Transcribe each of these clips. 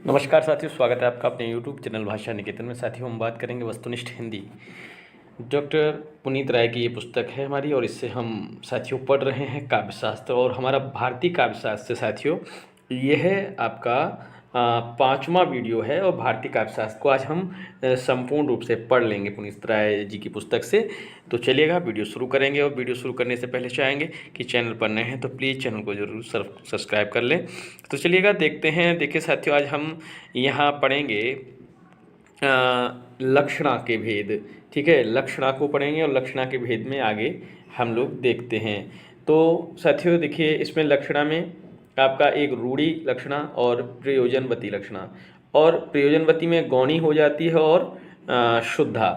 नमस्कार साथियों, स्वागत है आपका अपने YouTube चैनल भाषा निकेतन में। साथियों, हम बात करेंगे वस्तुनिष्ठ हिंदी। डॉक्टर पुनीत राय की ये पुस्तक है हमारी, और इससे हम साथियों पढ़ रहे हैं काव्यशास्त्र, और हमारा भारतीय काव्यशास्त्र साथियों ये है आपका पाँचवा वीडियो है। और भारतीय काव्यशास्त्र को आज हम संपूर्ण रूप से पढ़ लेंगे पुनीत राय जी की पुस्तक से। तो चलिएगा वीडियो शुरू करेंगे, और वीडियो शुरू करने से पहले चाहेंगे कि चैनल पर नए हैं तो प्लीज़ चैनल को ज़रूर सब्सक्राइब कर लें। तो चलिएगा देखते हैं। देखिए साथियों, आज हम यहाँ पढ़ेंगे लक्षणा के भेद। ठीक है, लक्षणा को पढ़ेंगे और लक्षणा के भेद में आगे हम लोग देखते हैं। तो साथियों देखिए, इसमें लक्षणा में आपका एक रूढ़ि लक्षणा और प्रयोजनवती लक्षणा, और प्रयोजनवती में गौणी हो जाती है और शुद्धा,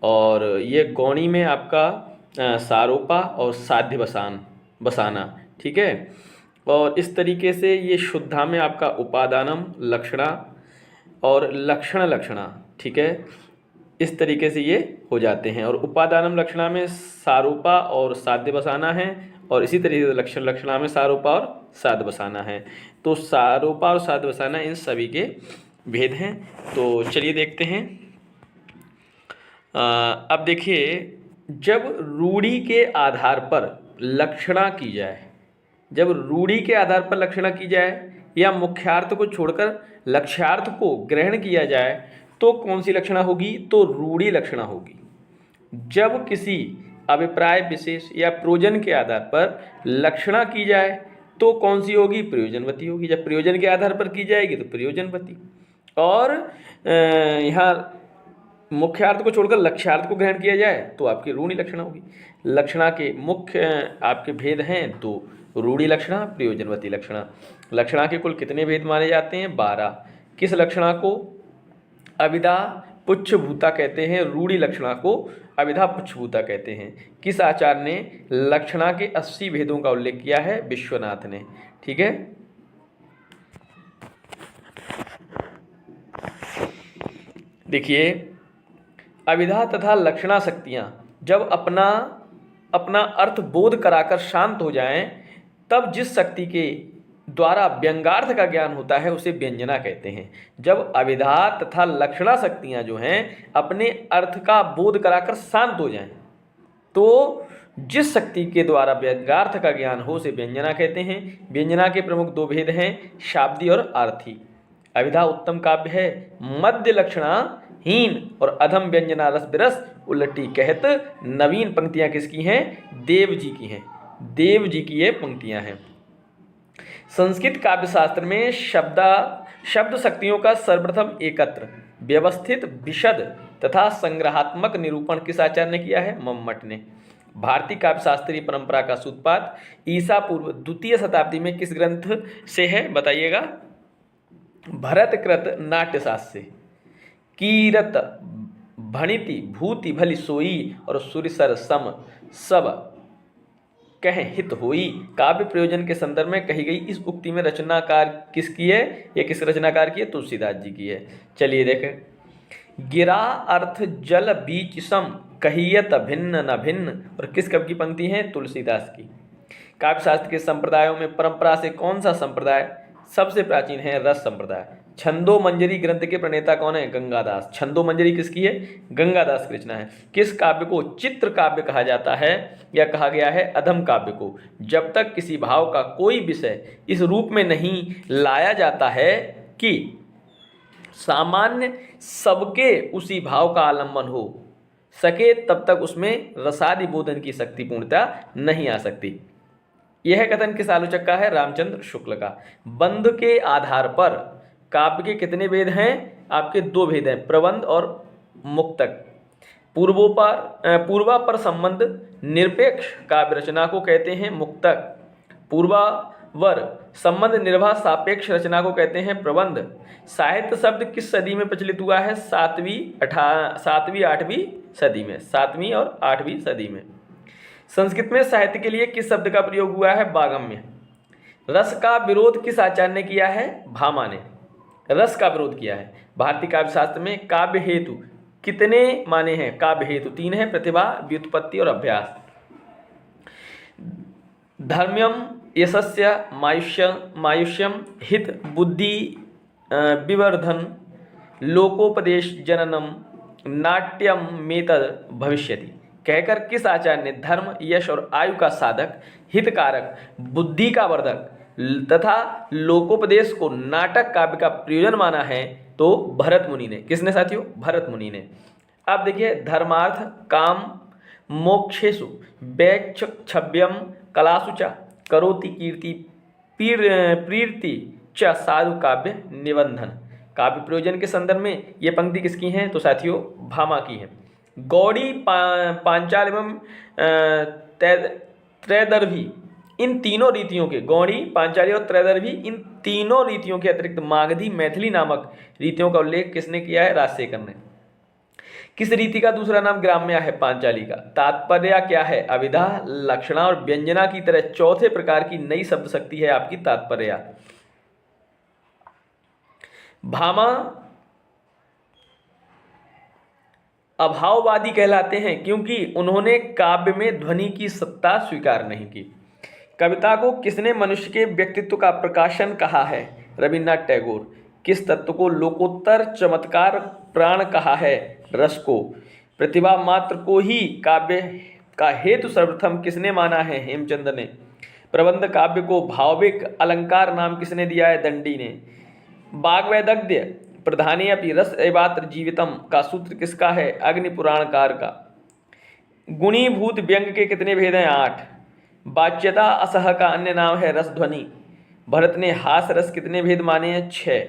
और ये गौणी में आपका सारोपा और साध्य बसाना। ठीक है, और इस तरीके से ये शुद्धा में आपका उपादानम लक्षणा और लक्षण लक्षणा। ठीक है, इस तरीके से ये हो जाते हैं। और उपादानम लक्षणा में सारूपा और साध्य बसाना है, और इसी तरीके से लक्षण लक्षणा में सारूपा और साध्य बसाना है। तो सारूपा और साध्य बसाना इन सभी के भेद हैं। तो चलिए देखते हैं। अब देखिए, जब रूढ़ि के आधार पर लक्षणा की जाए, जब रूढ़ि के आधार पर लक्षणा की जाए या मुख्यार्थ को छोड़कर लक्ष्यार्थ को ग्रहण किया जाए तो कौन सी लक्षणा होगी? तो रूढ़ि लक्षणा होगी। जब किसी अभिप्राय विशेष या प्रयोजन के आधार पर लक्षणा की जाए तो कौन सी होगी? प्रयोजनवती होगी। जब प्रयोजन के आधार पर की जाएगी तो प्रयोजनवती। और यहाँ मुख्यार्थ को छोड़कर लक्ष्यार्थ को ग्रहण किया जाए तो आपकी रूढ़ि लक्षणा होगी। लक्षणा के मुख्य आपके भेद हैं तो रूढ़ि लक्षणा, प्रयोजनवती लक्षणा। लक्षणा के कुल कितने भेद माने जाते हैं? 12। किस लक्षणा को अभिधा पुच्छभूता कहते हैं? रूढ़ि लक्षणा को अभिधा पुच्छभूता कहते हैं। किस आचार्य ने लक्षणा के 80 भेदों का उल्लेख किया है? विश्वनाथ ने। ठीक है, देखिए, अभिधा तथा लक्षणा शक्तियाँ जब अपना अर्थ बोध कराकर शांत हो जाएं, तब जिस शक्ति के द्वारा व्यंग्यार्थ का ज्ञान होता है उसे व्यंजना कहते हैं। जब अभिधा तथा लक्षणा शक्तियाँ जो हैं अपने अर्थ का बोध कराकर शांत हो जाएं, तो जिस शक्ति के द्वारा व्यंग्यार्थ का ज्ञान हो उसे व्यंजना कहते हैं। व्यंजना के प्रमुख 2 भेद हैं, शाब्दी और आर्थी। अभिधा उत्तम काव्य है, मध्य लक्षणाहीन और अधम व्यंजना रस बिरस उलटी कहत। नवीन पंक्तियां किसकी हैं? देव जी की हैं। देव जी की ये पंक्तियां हैं। संस्कृत काव्यशास्त्र में शब्द शक्तियों का सर्वप्रथम एकत्र व्यवस्थित विशद तथा संग्रहात्मक निरूपण किस आचार्य ने किया है? मम्मट ने। भारतीय काव्यशास्त्रीय परंपरा का सूत्रपात ईसा पूर्व 2वीं शताब्दी में किस ग्रंथ से है? बताइएगा। भरतकृत नाट्यशास्त्र से। कीरत भणिति भूति भली सोई और सुरिसर सम सब कह हित होई। काव्य प्रयोजन के संदर्भ में कही गई इस उक्ति में रचनाकार किसकी है? ये किस रचनाकार की है? तुलसीदास जी की है। चलिए देखें। गिरा अर्थ जल बीच सम कहियत भिन्न न भिन्न, और किस कवि की पंक्ति है? तुलसीदास की। काव्यशास्त्र के संप्रदायों में परंपरा से कौन सा संप्रदाय सबसे प्राचीन है? रस संप्रदाय। छंदो मंजरी ग्रंथ के प्रणेता कौन है? गंगादास। छंदो मंजरी किसकी है? गंगादास की रचना है। किस काव्य को चित्र काव्य कहा जाता है या कहा गया है? अधम काव्य को। जब तक किसी भाव का कोई विषय इस रूप में नहीं लाया जाता है कि सामान्य सबके उसी भाव का आलम्बन हो सके, तब तक उसमें रसादि बोधन की शक्ति पूर्णता नहीं आ सकती। यह कथन किस आलोचक का है? रामचंद्र शुक्ल का। बंध के आधार पर काव्य के कितने भेद हैं? आपके 2 भेद हैं, प्रबंध और मुक्तक। पूर्वापर संबंध निरपेक्ष काव्य रचना को कहते हैं मुक्तक। पूर्वावर संबंध निर्भर सापेक्ष रचना को कहते हैं प्रबंध। साहित्य शब्द किस सदी में प्रचलित हुआ है? 7वीं 8वीं सदी में। 7वीं और 8वीं सदी में। संस्कृत में साहित्य के लिए किस शब्द का प्रयोग हुआ है? बागम्य। रस का विरोध किस आचार्य ने किया है? भामा ने रस का विरोध किया है। भारतीय काव्यशास्त्र में काव्य हेतु कितने माने हैं? काव्य हेतु 3 है, प्रतिभा, व्युत्पत्ति और अभ्यास। धर्म्यम यशस्य मायुष्यम हित बुद्धि विवर्धन लोकोपदेश जननम नाट्यम मेतद भविष्यति कहकर किस आचार्य ने धर्म, यश और आयु का साधक, हितकारक, बुद्धि का वर्धक तथा लोकोपदेश को नाटक काव्य का प्रयोजन माना है? तो भरत मुनि ने। किसने साथियों? भरत मुनि ने। अब देखिए, धर्मार्थ काम मोक्षेषु वैक्षभ्यम कलासु च करोति कीर्ति प्रीति च साधु काव्य निबंधन। काव्य प्रयोजन के संदर्भ में ये पंक्ति किसकी हैं? तो साथियों भामा की है। गौड़ी पांचाल एवं त्रैदर्भी, इन तीनों रीतियों के, गौड़ी, पांचाली और त्रैदर्भी, इन तीनों रीतियों के अतिरिक्त मागधी, मैथिली नामक रीतियों का उल्लेख किसने किया है? राजशेखर ने। किस रीति का दूसरा नाम ग्राम्या है? पांचाली का। तात्पर्य क्या है? अभिधा, लक्षणा और व्यंजना की तरह चौथे प्रकार की नई शब्द शक्ति है आपकी तात्पर्य। भामा अभाववादी कहलाते हैं क्योंकि उन्होंने काव्य में ध्वनि की सत्ता स्वीकार नहीं की। कविता को किसने मनुष्य के व्यक्तित्व का प्रकाशन कहा है? रविन्द्रनाथ टैगोर। किस तत्व को लोकोत्तर चमत्कार प्राण कहा है? रस को। प्रतिभा मात्र को ही काव्य का हेतु सर्वप्रथम किसने माना है? हेमचंद्र ने। प्रबंध काव्य को भाविक अलंकार नाम किसने दिया है? दंडी ने। वाग्वैदग्ध्य प्रधानी अपि रस एवात्र जीवितम का सूत्र किसका है? अग्नि पुराणकार का। गुणीभूत व्यंग के कितने भेद हैं? 8। वाच्यता असह का अन्य नाम है रस ध्वनि। भरत ने हास रस कितने भेद माने हैं? 6।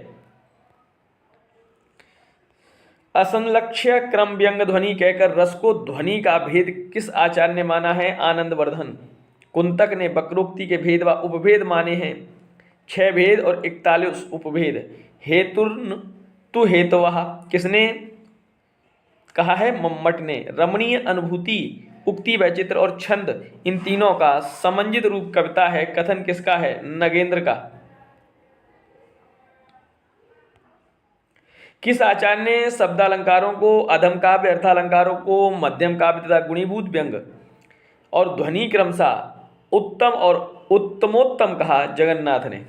असंलक्ष्य क्रम व्यंग ध्वनि कहकर रस को ध्वनि का भेद किस आचार्य ने माना है? आनंदवर्धन। कुंतक ने वक्रोक्ति के भेद व उपभेद माने हैं 6 भेद और 41 उपभेद। हेतुर्न तु हेतवः किसने कहा है? मम्मट ने। रमणीय अनुभूति, उक्ति, वैचित्र और छंद, इन तीनों का समंजित रूप कविता है। कथन किसका है? नगेंद्र का। किस आचार्य ने शब्दालंकारों को अधम काव्य, अर्थालंकारों को मध्यम काव्य तथा गुणीभूत व्यंग और ध्वनि क्रमशः उत्तम और उत्तमोत्तम कहा? जगन्नाथ ने।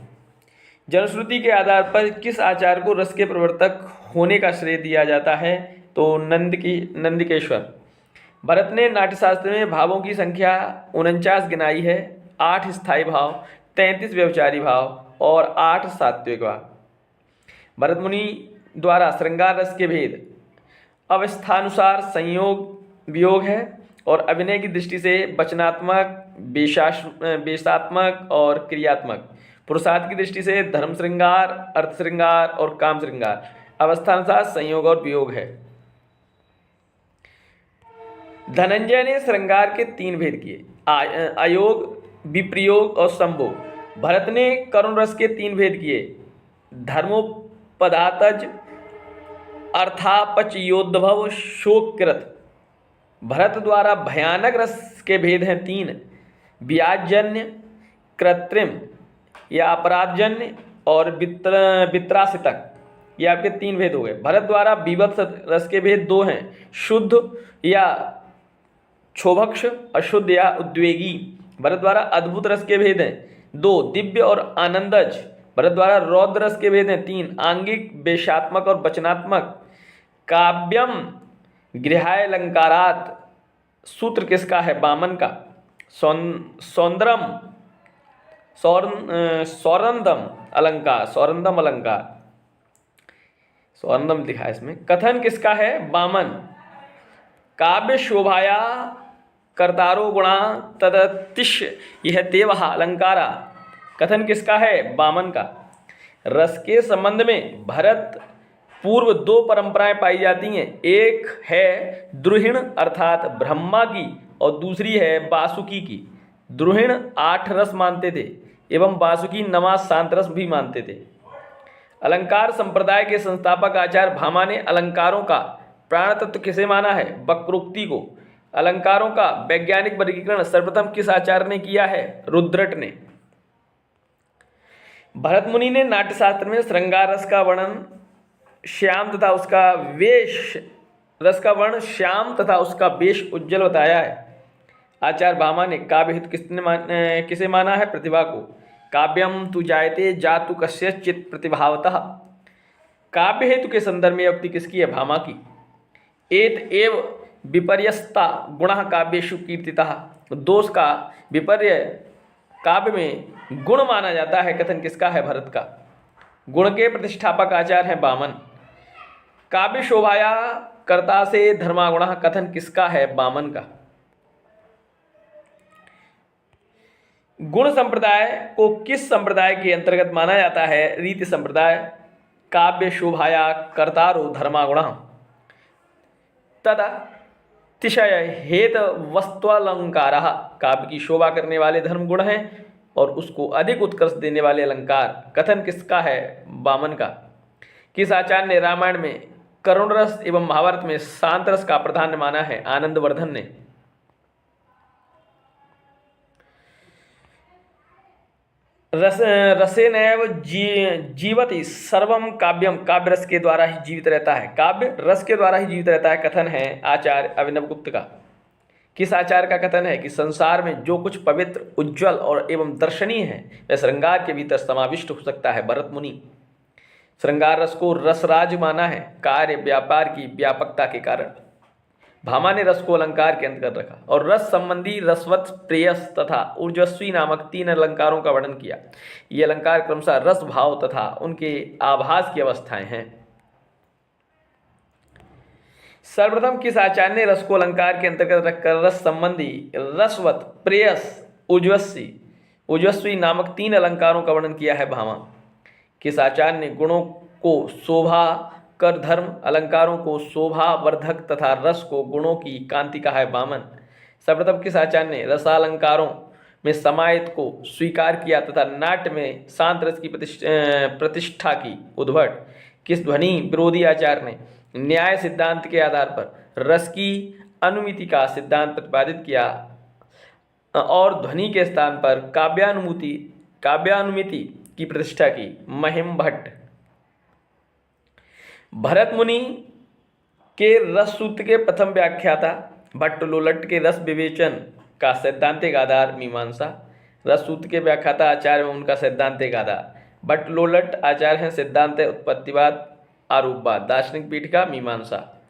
जनश्रुति के आधार पर किस आचार्य को रस के प्रवर्तक होने का श्रेय दिया जाता है? तो नंदिकेश्वर। भरत ने नाट्यशास्त्र में भावों की संख्या 49 गिनाई है। 8 स्थायी भाव, 33 व्यभिचारी भाव और 8 सात्विक भाव। भरत मुनि द्वारा श्रृंगार रस के भेद अवस्थानुसार संयोग वियोग है और अभिनय की दृष्टि से वचनात्मक, वेशात्मक और क्रियात्मक। पुरुषार्थ की दृष्टि से धर्म श्रृंगार, अर्थ श्रृंगार और काम श्रृंगार। अवस्थानुसार संयोग और वियोग है। धनंजय ने श्रृंगार के 3 भेद किए, अयोग, विप्रयोग और संभोग। भरत ने करुण रस के 3 भेद किए, धर्मोपदातज, अर्थापचयोद्भव, शोककृत। भरत द्वारा भयानक रस के भेद हैं 3, व्याजन्य, कृत्रिम या अपराधजन्य और वित्रासितक। ये आपके 3 भेद हो गए। भरत द्वारा बीभत्स रस के भेद 2 हैं, शुद्ध या क्षोभक्ष, अशुद्ध या उद्वेगी। भरत द्वारा अद्भुत रस के भेद हैं 2, दिव्य और आनंदज। भरत द्वारा रौद्र रस के भेद हैं 3, आंगिक, वेशात्मक और वचनात्मक। काव्यम गृहालंकारात सूत्र किसका है? वामन का। सौरंदम अलंकार, सौरंदम लिखा है इसमें। कथन किसका है? वामन। काव्य शोभाया कर्तारो गुणा तदतिश्य यह तेवहा अलंकारा। कथन किसका है? वामन का। रस के संबंध में भरत पूर्व 2 परंपराएं पाई जाती हैं। एक है द्रुहिण अर्थात ब्रह्मा की और दूसरी है वासुकी की। द्रुहिण 8 रस मानते थे एवं वासुकी 9 शांत रस भी मानते थे। अलंकार संप्रदाय के संस्थापक आचार्य भामा ने अलंकारों का प्राण तत्व किसे माना है? वक्रोक्ति को। अलंकारों का वैज्ञानिक वर्गीकरण सर्वप्रथम किस आचार्य ने किया है? रुद्रट ने। भरत मुनि ने नाट्यशास्त्र में श्रृंगार रस का वर्णन श्याम तथा उसका वेश श्याम तथा उसका वेश उज्ज्वल बताया है। आचार्य भामा ने काव्य हित किसे माना है? प्रतिभा को। काव्यम तु जायते जातु कस्यचित् प्रतिभावतः। काव्य हेतु के संदर्भ में यह उक्ति किसकी है? भामा की। एत एव विपर्यस्ता गुणः काव्येषु कीर्तितः। दोष का विपर्य काव्य में गुण माना जाता है, कथन किसका है? भरत का। गुण के प्रतिष्ठापक आचार्य हैं वामन। काव्य शोभाया कर्ता से धर्मागुणः, कथन किसका है? वामन का। गुण संप्रदाय को किस संप्रदाय के अंतर्गत माना जाता है? रीति संप्रदाय। काव्य शोभाया कर्तारो धर्मागुणः तदा तिशय हेत वस्त्वलंकारः। काव्य की शोभा करने वाले धर्म गुण हैं और उसको अधिक उत्कर्ष देने वाले अलंकार, कथन किसका है? वामन का। किस आचार्य ने रामायण में करुण रस एवं महाभारत में शांत रस का प्राधान्य माना है? आनंदवर्धन ने। रसेनैव जीवति सर्वम काव्यम। काव्य रस के द्वारा ही जीवित रहता है, काव्य रस के द्वारा ही जीवित रहता है, कथन है आचार्य अभिनव गुप्त का। किस आचार्य का कथन है कि संसार में जो कुछ पवित्र, उज्ज्वल और एवं दर्शनीय है वह श्रृंगार के भीतर समाविष्ट हो सकता है? भरत मुनि। श्रृंगार रस को रसराज माना है कार्य व्यापार की व्यापकता के कारण। भामा ने रस को अलंकार के अंतर्गत रखा और रस संबंधी रसवत, प्रेयस तथा ऊर्जस्वी नामक 3 अलंकारों का वर्णन किया। ये अलंकार क्रमशः रस, भाव तथा उनके आभास की अवस्थाएं हैं। सर्वप्रथम किस आचार्य ने रस को अलंकार के अंतर्गत रखकर रस संबंधी रसवत, प्रेयस, ऊर्जस्वी नामक 3 अलंकारों का वर्णन किया है? भामा। किस आचार्य ने गुणों को शोभा कर धर्म, अलंकारों को शोभा वर्धक तथा रस को गुणों की कांति कहा है? वामन। सर्वप्रथम किस आचार्य ने रसालंकारों में समाहित को स्वीकार किया तथा नाट्य में शांत रस की प्रतिष्ठा की? उद्भट। किस ध्वनि विरोधी आचार्य ने न्याय सिद्धांत के आधार पर रस की अनुमिति का सिद्धांत प्रतिपादित किया और ध्वनि के स्थान पर काव्यानुमिति की प्रतिष्ठा की? महिम भट्ट। भरत मुनि के रस सूत्र के प्रथम व्याख्याता भट्ट लोलट के रस विवेचन का सैद्धांतिक आधार मीमांसा। रस सूत्र के व्याख्याता आचार्य में उनका सैद्धांतिक आधार। भट्ट लोलट आचार्य हैं सिद्धांत उत्पत्तिवाद, आरूपवाद, दार्शनिक पीठ का मीमांसा।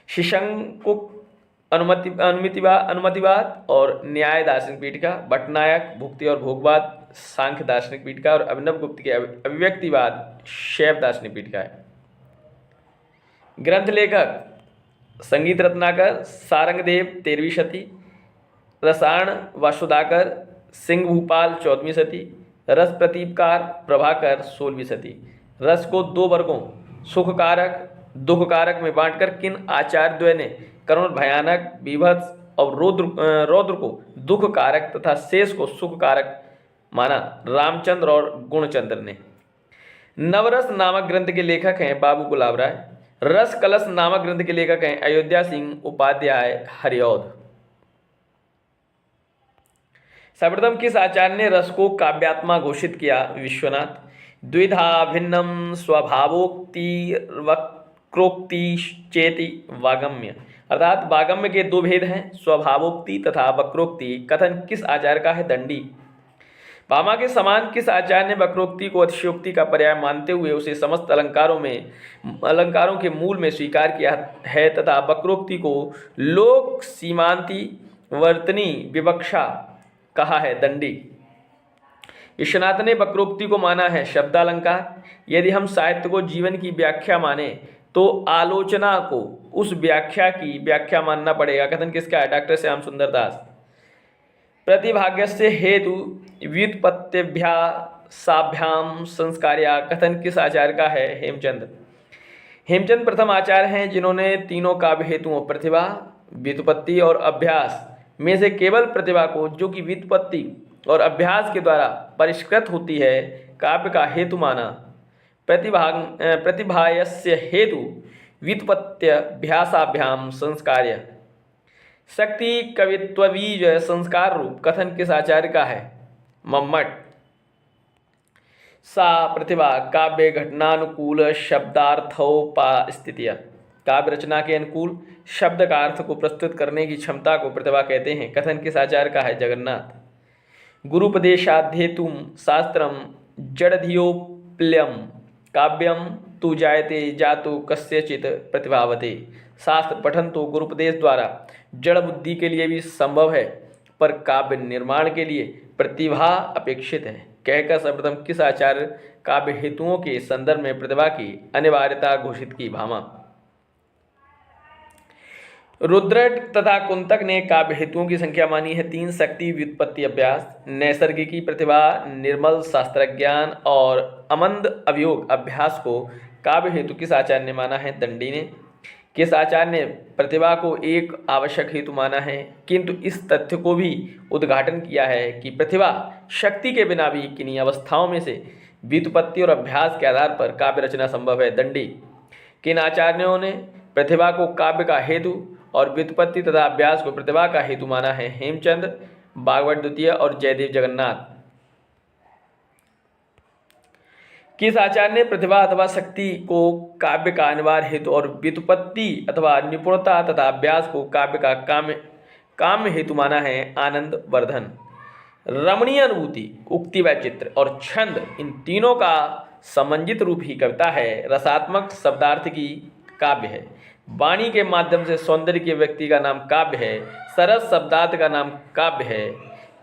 शिशंकुक अनुमतिवाद और न्याय दार्शनिक पीठ का। भट्टनायक भुक्ति और भोगवाद सांख्य दार्शनिक पीठ का और अभिनव गुप्त के अभिव्यक्तिवाद शैव दार्शनिक पीठ का है। ग्रंथ लेखक संगीत रत्नाकर सारंगदेव 13वीं शती, रसायन वासुदाकर सिंह भूपाल 14वीं शती, रस प्रतीपकार प्रभाकर 16वीं शती। रस को 2 वर्गों सुखकारक दुखकारक में बांटकर किन आचार्यद्वय ने करुण, भयानक, बीभत्स और रौद्र को दुखकारक तथा शेष को सुखकारक माना? रामचंद्र और गुणचंद्र ने। नवरस नामक ग्रंथ के लेखक हैं बाबू गुलाब राय। रस कलश नामक ग्रंथ के लेखक हैं अयोध्या सिंह उपाध्याय हरिऔध। सर्वप्रथम किस आचार्य ने रस को काव्यात्मा घोषित किया? विश्वनाथ। द्विधा भिन्नम स्वभावोक्ति वक्रोक्ति चेति वागम्य। अर्थात वागम्य के 2 भेद हैं, स्वभावोक्ति तथा वक्रोक्ति। कथन किस आचार्य का है? दंडी। भामा के समान किस आचार्य ने वक्रोक्ति को अतिशयोक्ति का पर्याय मानते हुए उसे समस्त अलंकारों के मूल में स्वीकार किया है तथा वक्रोक्ति को लोक सीमांति वर्तनी विवक्षा कहा है? दंडी। विश्वनाथ ने वक्रोक्ति को माना है शब्दालंकार। यदि हम साहित्य को जीवन की व्याख्या माने तो आलोचना को उस व्याख्या की व्याख्या मानना पड़ेगा। कथन किसका है? डॉक्टर श्याम सुंदर दास। प्रतिभाग्यस्य हेतु व्युत्पत्त्यभ्यासाभ्याम संस्कार्या। कथन किस आचार्य का है? हेमचंद। हेमचंद प्रथम आचार्य हैं जिन्होंने तीनों काव्य हेतुओं प्रतिभा, व्युत्पत्ति और अभ्यास में से केवल प्रतिभा को, जो कि व्युत्पत्ति और अभ्यास के द्वारा परिष्कृत होती है, काव्य का हेतु माना। प्रतिभायस्य हेतु व्युत्पत्त्यभ्यासाभ्याम संस्कार्य। शक्ति कवित्वबीज संस्कार रूप। कथन किस आचार्य का है? मम्मट। सा प्रतिभा काव्य घटनानुकूल शब्दार्थोपस्थितिया। काव्य रचना के अनुकूल शब्द का अर्थ को प्रस्तुत करने की क्षमता को प्रतिभा कहते हैं। कथन किस आचार्य का है? जगन्नाथ। गुरुपदेशाध्येतुम शास्त्रम जड़धियोप्ल्यम काव्यम तु जायते जातु कस्यचित प्रतिभावते। शास्त्र पठन तो गुरुपदेश द्वारा जड़ बुद्धि के लिए भी संभव है, पर काव्य निर्माण के लिए प्रतिभा अपेक्षित है। कहकर सर्वप्रथम किस आचार्य काव्य हेतुओं के संदर्भ में प्रतिभा की अनिवार्यता घोषित की? भामा। रुद्रट तथा कुंतक ने काव्य हेतुओं की संख्या मानी है 3। शक्ति, व्युत्पत्ति, अभ्यास, नैसर्गिकी प्रतिभा, निर्मल शास्त्रज्ञान और अमंद अभियोग अभ्यास को काव्य हेतु किस आचार्य ने माना है? दंडी ने। किस आचार्य ने प्रतिभा को एक आवश्यक हेतु माना है, किंतु इस तथ्य को भी उद्घाटन किया है कि प्रतिभा शक्ति के बिना भी किन्हीं अवस्थाओं में से व्युत्पत्ति और अभ्यास के आधार पर काव्य रचना संभव है? दंडी। किन आचार्यों ने प्रतिभा को काव्य का हेतु और व्युत्पत्ति तथा अभ्यास को प्रतिभा का हेतु माना है? हेमचंद, भागवत द्वितीय और जयदेव जगन्नाथ। किस आचार्य ने प्रतिभा अथवा शक्ति को काव्य का अनिवार्य हेतु और व्युत्पत्ति अथवा निपुणता तथा अभ्यास को काव्य का काम्य हेतु माना है? आनंद वर्धन। रमणीय अनुभूति, उक्ति वैचित्र और छंद, इन तीनों का समन्वित रूप ही कविता है। रसात्मक शब्दार्थ की काव्य है। वाणी के माध्यम से सौंदर्य के व्यक्ति का नाम काव्य है। सरस शब्दार्थ का नाम काव्य है।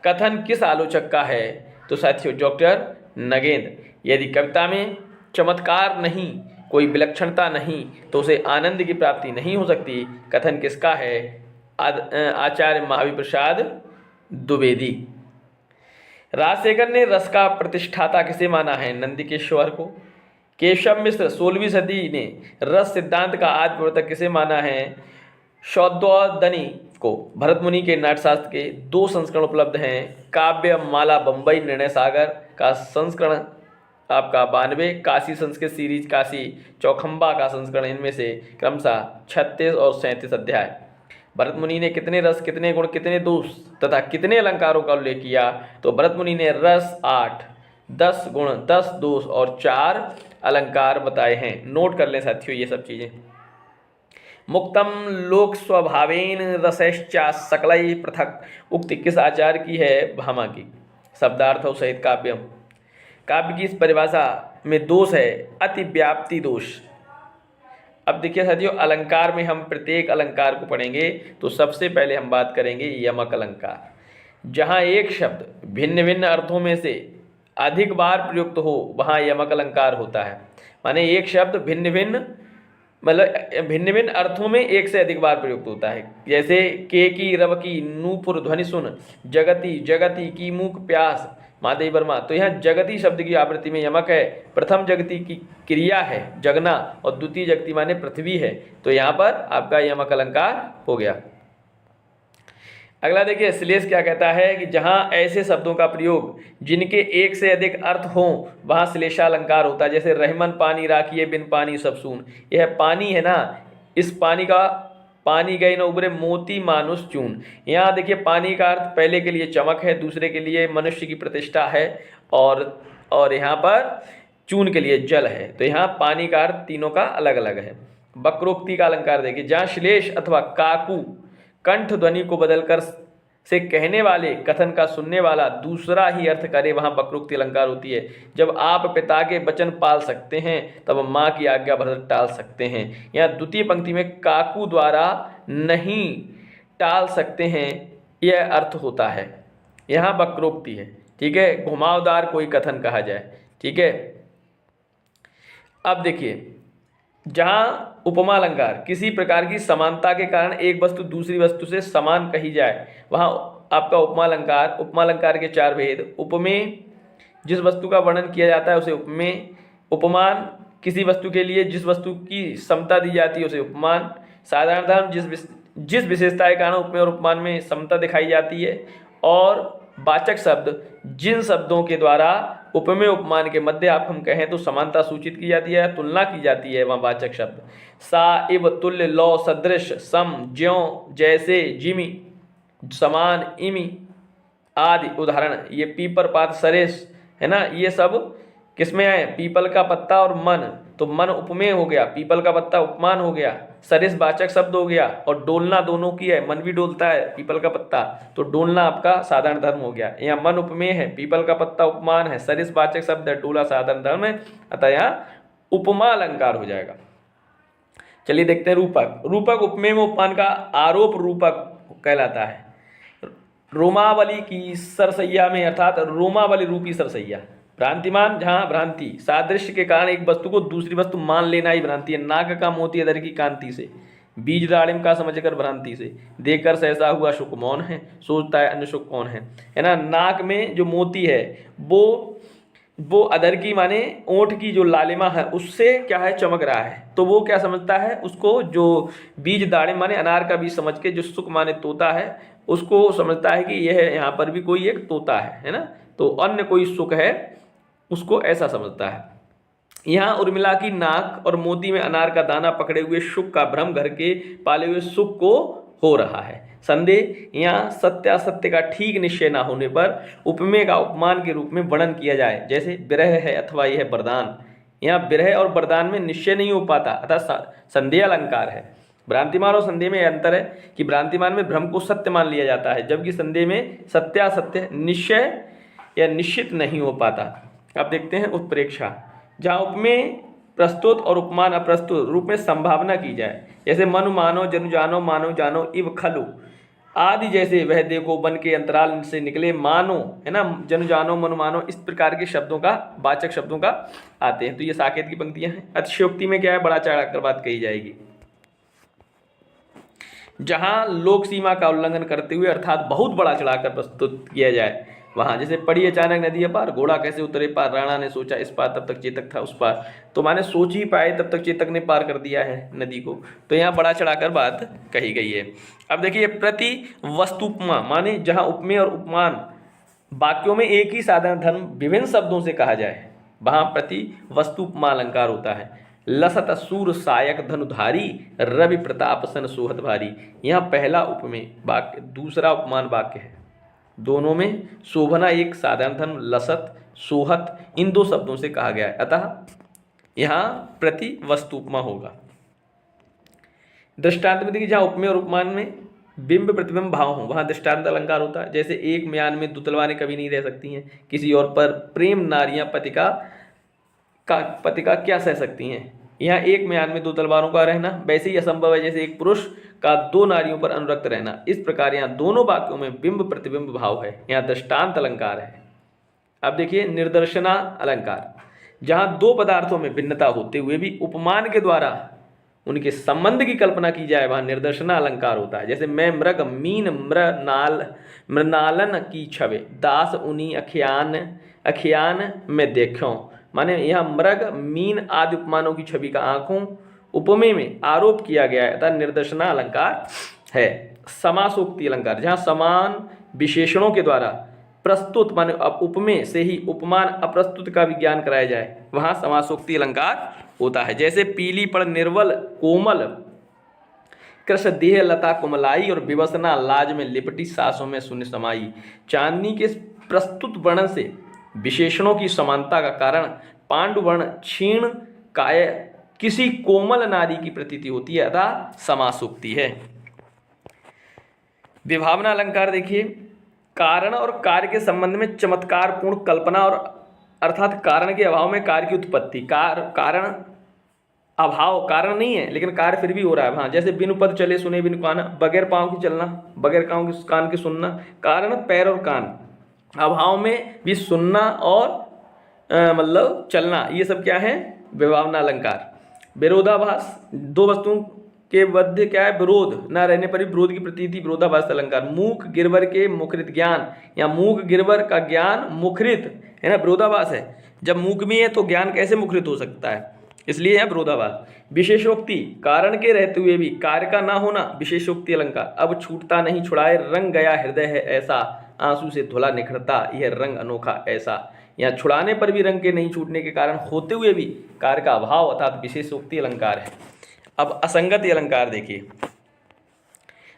कथन किस आलोचक का है? तो साथियों डॉक्टर नगेंद्र। यदि कविता में चमत्कार नहीं, कोई विलक्षणता नहीं, तो उसे आनंद की प्राप्ति नहीं हो सकती। कथन किसका है? आचार्य महावीर प्रसाद द्विवेदी। राजशेखर ने रस का प्रतिष्ठाता किसे माना है? नंदिकेश्वर को। केशव मिश्र 16वीं सदी ने रस सिद्धांत का आदि प्रवर्तक किसे माना है? शौद्योदनी को। भरत मुनि के नाट्यशास्त्र के 2 संस्करण उपलब्ध हैं। काव्य माला बंबई निर्णय सागर का संस्करण आपका 92, काशी संस्कृत सीरीज काशी चौखंबा का संस्करण, इनमें से क्रमशः 36 और 37 अध्याय। भरत मुनि ने कितने रस, कितने गुण, कितने दोष तथा कितने अलंकारों का उल्लेख किया? तो भरत मुनि ने रस 8, 10 गुण, 10 दोष और 4 अलंकार बताए हैं। नोट कर लें साथियों ये सब चीजें। मुक्तम लोक स्वभावेन रसैश्चा सकलई पृथक, उक्ति किस आचार्य की है? भामा की। शब्दार्थ सहित काव्यम। काव्य की इस परिभाषा में दोष है अतिव्याप्ति दोष। अब देखिए साथियों, अलंकार में हम प्रत्येक अलंकार को पढ़ेंगे, तो सबसे पहले हम बात करेंगे यमक अलंकार। जहाँ एक शब्द भिन्न भिन्न अर्थों में से अधिक बार प्रयुक्त हो, वहाँ यमक अलंकार होता है। माने एक शब्द भिन्न भिन्न अर्थों में एक से अधिक बार प्रयुक्त होता है। जैसे के की, रव की, नूपुर ध्वनि सुन, जगती, जगती की, मूक प्यास, माधवी वर्मा। तो यहाँ जगती शब्द की आवृत्ति में यमक है। प्रथम जगती की क्रिया है जगना और द्वितीय जगती माने पृथ्वी है, तो यहाँ पर आपका यमक अलंकार हो गया। अगला देखिए श्लेष क्या कहता है कि जहाँ ऐसे शब्दों का प्रयोग जिनके एक से अधिक अर्थ हों, वहाँ श्लेषालंकार होता है। जैसे रहमन पानी राखिए बिन पानी सब सून, यह पानी है ना, इस पानी का पानी गए न उबरे मोती मानुष चून। यहाँ देखिए पानी का अर्थ पहले के लिए चमक है, दूसरे के लिए मनुष्य की प्रतिष्ठा है और यहाँ पर चून के लिए जल है। तो यहाँ पानी का अर्थ तीनों का अलग अलग है। वक्रोक्ति का अलंकार देखिए, जहाँ श्लेष अथवा काकू कंठ ध्वनि को बदलकर से कहने वाले कथन का सुनने वाला दूसरा ही अर्थ करे, वहाँ वक्रोक्ति अलंकार होती है। जब आप पिता के वचन पाल सकते हैं, तब माँ की आज्ञा भरकर टाल सकते हैं। यहाँ द्वितीय पंक्ति में काकू द्वारा नहीं टाल सकते हैं, यह अर्थ होता है। यहाँ वक्रोक्ति है, ठीक है, घुमावदार कोई कथन कहा जाए, ठीक है। अब देखिए, जहाँ उपमा अलंकार किसी प्रकार की समानता के कारण एक वस्तु दूसरी वस्तु से समान कही जाए, वहाँ आपका उपमा अलंकार के 4 भेद। उपमेय, जिस वस्तु का वर्णन किया जाता है उसे उपमेय। उपमान, किसी वस्तु के लिए जिस वस्तु की समता दी जाती है उसे उपमान। साधारण धर्म, जिस विशेषता के कारण उपमेय और उपमान में समता दिखाई जाती है। और वाचक शब्द, जिन शब्दों के द्वारा उपमेय उपमान के मध्य आप हम कहें तो समानता सूचित की जाती है, तुलना की जाती है, वहाँ वाचक शब्द। सा, इव, तुल्य, लौ, सदृश, सम, ज्यों, जैसे, जिमि, समान, इमि आदि उदाहरण। ये पीपर, पात, सरेस है ना, ये सब किसमें आए? पीपल का पत्ता और मन, तो मन उपमेय हो गया, पीपल का पत्ता उपमान हो गया, सरिस वाचक शब्द हो गया, और डोलना दोनों की है, मन भी डोलता है पीपल का पत्ता, तो डोलना आपका साधारण धर्म हो गया। यहाँ मन उपमेय है, पीपल का पत्ता उपमान है, सरिस वाचक शब्द है, डोला साधारण धर्म है, अतः यहाँ उपमा अलंकार हो जाएगा। चलिए देखते हैं रूपक। रूपक उपमेय में उपमान का आरोप रूपक कहलाता है। रोमावली की सरसैया में अर्थात रोमावली रूपी सरसैया। भ्रांतिमान, जहाँ भ्रांति सादृश्य के कारण एक वस्तु को दूसरी वस्तु मान लेना ही भ्रांति है। नाक का मोती अधर की कांति से, बीज दाड़िम का समझकर भ्रांति से, देखकर सहसा हुआ शुक मौन है, सोचता है अन्य शुक कौन है ना। नाक में जो मोती है वो अधर की माने ओंठ की जो लालिमा है उससे क्या है चमक रहा है, तो वो क्या समझता है उसको, जो बीज दाड़िम माने अनार का बीज समझ के, जो सुक माने तोता है उसको समझता है कि यह यहाँ पर भी कोई एक तोता है ना, तो अन्य कोई सुक है उसको ऐसा समझता है। यहाँ उर्मिला की नाक और मोती में अनार का दाना पकड़े हुए शुक का भ्रम घर के पाले हुए सुक को हो रहा है। संदेह, यहाँ सत्यासत्य का ठीक निश्चय न होने पर उपमेय का उपमान के रूप में वर्णन किया जाए, जैसे विरह है अथवा यह वरदान। यहाँ विरह और वरदान में निश्चय नहीं हो पाता अर्थात संदेह अलंकार है। भ्रांतिमान और संदेह में अंतर है कि भ्रांतिमान में भ्रम को सत्य मान लिया जाता है, जबकि संदेह में सत्यासत्य निश्चय या निश्चित नहीं हो पाता। अब देखते हैं उत्प्रेक्षा, जहाँ उपमेय प्रस्तुत और उपमान अप्रस्तुत रूप में संभावना की जाए, जैसे मनु मानो, जनु जानो, मानो जानो, इव खलु आदि, जैसे वह देखो बन के अंतराल से निकले, मानो है ना, जनु जानो, मनु मानो, इस प्रकार के शब्दों का, वाचक शब्दों का आते हैं। तो ये साकेत की पंक्तियां हैं। अतिशयोक्ति में क्या है, बड़ा चढ़ाकर बात कही जाएगी। जहाँ लोक सीमा का उल्लंघन करते हुए अर्थात बहुत बड़ा चढ़ाकर प्रस्तुत किया जाए, वहाँ जैसे पड़ी अचानक नदी पार, घोड़ा कैसे उतरे पार, राणा ने सोचा इस पार, तब तक चेतक था उस पार, तो माने सोच ही पाए तब तक चेतक ने पार कर दिया है नदी को, तो यहाँ बड़ा चढ़ाकर बात कही गई है। अब देखिए प्रति वस्तुपमा, माने जहाँ उपमेय और उपमान वाक्यों में एक ही साधारण धर्म विभिन्न शब्दों से कहा जाए, वहाँ प्रति वस्तुपमा अलंकार होता है। लसत सूर सायक धनुधारी, रवि प्रताप सन सोहत भारी। यहाँ पहला उपमेय वाक्य, दूसरा उपमान वाक्य है, दोनों में शोभना एक साधारण धर्म लसत सोहत इन दो शब्दों से कहा गया है, अतः यहाँ प्रति वस्तु उपमा होगा। दृष्टांत में देखिए, जहाँ उपमेय और उपमान में बिंब प्रतिबिंब भाव हो वहाँ दृष्टांत अलंकार होता है। जैसे एक म्यान में दो तलवारें कभी नहीं रह सकती हैं, किसी और पर प्रेम नारियां पति का क्या सह सकती हैं। यहाँ एक म्यान में दो तलवारों का रहना वैसे ही असंभव है जैसे एक पुरुष का दो नारियों पर अनुरक्त रहना। इस प्रकार यहाँ दोनों वाक्यों में बिंब प्रतिबिंब भाव है, यहाँ दृष्टांत अलंकार है। अब देखिए निर्दर्शना अलंकार, जहाँ दो पदार्थों में भिन्नता होते हुए भी उपमान के द्वारा उनके संबंध की कल्पना की जाए, वहाँ निर्दर्शना अलंकार होता है। जैसे मैं मृग मीन मृणालन की छवे, दास उन्हीं अखियान में देखो, माने यहाँ मृग मीन आदि उपमानों की छवि का आंखों उपमेय में आरोप किया गया है, अतः निर्दर्शना अलंकार है। समासोक्ति अलंकार, जहाँ समान विशेषणों के द्वारा प्रस्तुत माने उपमेय से ही उपमान अप्रस्तुत का विज्ञान कराया जाए, वहाँ समासोक्ति अलंकार होता है। जैसे पीली पर निर्वल कोमल कृष्ण देह लता कुमलाई, और विवसना लाज में लिपटी सासों में शून्य समाई। चांदनी के प्रस्तुत वर्णन से विशेषणों की समानता का कारण पांडुवर्ण क्षीण काय किसी कोमल नारी की प्रतीति होती है, अतः समासोक्ति है। विभावना अलंकार देखिए, कारण और कार्य के संबंध में चमत्कार पूर्ण कल्पना, और अर्थात कारण के अभाव में कार्य की उत्पत्ति। कारण अभाव कारण नहीं है लेकिन कार्य फिर भी हो रहा है। हाँ, जैसे बिनु पद चले सुने बिनु कान, बगैर पाँव की चलना बगैर कान के सुनना। कारण पैर और कान, अभाव में भी सुनना और मतलब चलना, ये सब क्या है, विभावना अलंकार। विरोधाभास, दो वस्तुओं के मध्य क्या है, विरोध न रहने पर भी विरोध की प्रतीति, विरोधाभास अलंकार। मूक गिरवर के मुखरित ज्ञान, या मूक गिरवर का ज्ञान मुखरित है ना, विरोधाभास है। जब मूक भी है तो ज्ञान कैसे मुखरित हो सकता है, इसलिए यह विरोधाभास। विशेषोक्ति, कारण के रहते हुए भी कार्य का ना होना, विशेषोक्ति अलंकार। अब छूटता नहीं छुड़ाए, रंग गया हृदय है ऐसा, आंसू से धुला निखरता यह रंग अनोखा ऐसा। यहाँ छुड़ाने पर भी रंग के नहीं छूटने के कारण होते हुए भी कार्य का अभाव अर्थात विशेषोक्ति अलंकार है। अब असंगति अलंकार देखिए।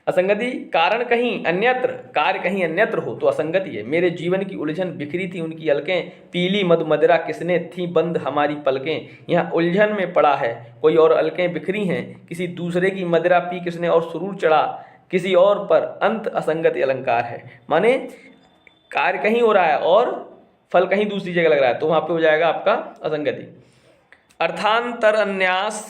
असंगति, कारण कहीं अन्यत्र कार्य कहीं अन्यत्र हो तो असंगति है। मेरे जीवन की उलझन बिखरी थी उनकी अलकें, पीली मधुमदिरा किसने थी बंद हमारी पलकें। यहाँ उलझन में पड़ा है, कोई और अलकें बिखरी हैं, किसी दूसरे की मदिरा पी किसने और सुरूर चढ़ा किसी और पर, अंत असंगति अलंकार है। माने कार्य कहीं हो रहा है और फल कहीं दूसरी जगह लग रहा है, तो वहाँ पे हो जाएगा आपका असंगति। अर्थांतर अन्यास